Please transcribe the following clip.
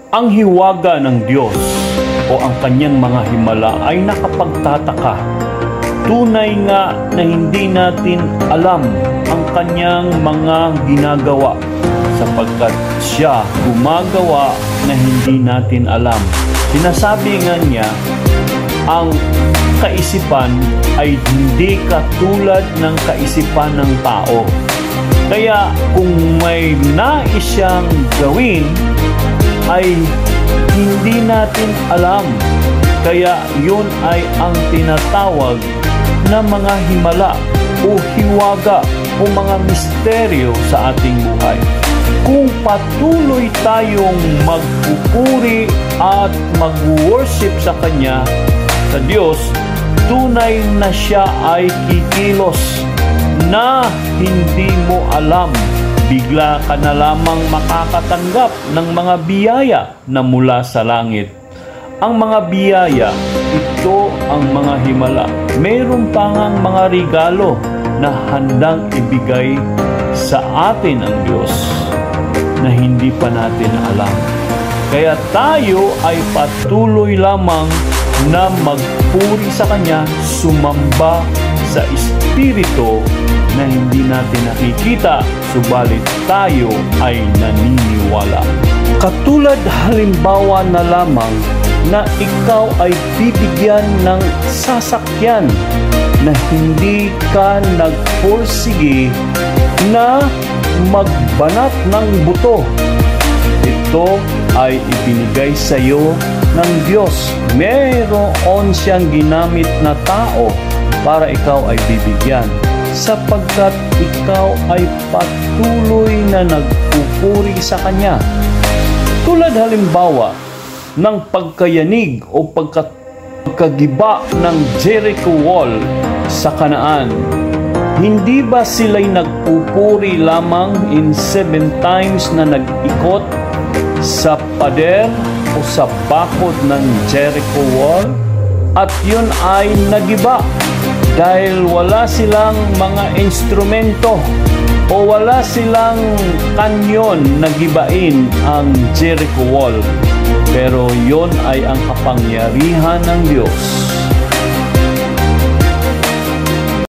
Ang hiwaga ng Diyos o ang kanyang mga himala ay nakapagtataka. Tunay nga na hindi natin alam ang kanyang mga ginagawa sapagkat siya gumagawa na hindi natin alam. Sinasabi nga niya, ang kaisipan ay hindi katulad ng kaisipan ng tao. Kaya kung may nais siyang gawin, ay hindi natin alam. Kaya yun ay ang tinatawag na mga himala o hiwaga o mga misteryo sa ating buhay. Kung patuloy tayong magpupuri at mag-worship sa Kanya, sa Diyos, tunay na siya ay kikilos na hindi mo alam. Bigla ka na lamang makakatanggap ng mga biyaya na mula sa langit. Ang mga biyaya, ito ang mga himala. Mayroon pa ngang mga regalo na handang ibigay sa atin ang Diyos na hindi pa natin alam. Kaya tayo ay patuloy lamang na magpuri sa Kanya, sumamba sa Espiritu na hindi natin nakikita, subalit tayo ay naniniwala. Katulad halimbawa na lamang na ikaw ay bibigyan ng sasakyan na hindi ka nagpursige na magbanat ng buto. Ito ay ibinigay sa iyo ng Diyos. Mayroon siyang ginamit na tao para ikaw ay bibigyan, sapagkat ikaw ay patuloy na nagpupuri sa Kanya. Tulad halimbawa ng pagkayanig o pagkagiba ng Jericho Wall sa Kanaan. Hindi ba sila'y nagpupuri lamang in 7 times na nag-ikot sa pader o sa bakod ng Jericho Wall? At yun ay nagiba dahil wala silang mga instrumento o wala silang kanyon na gibain ang Jericho Wall. Pero yun ay ang kapangyarihan ng Diyos.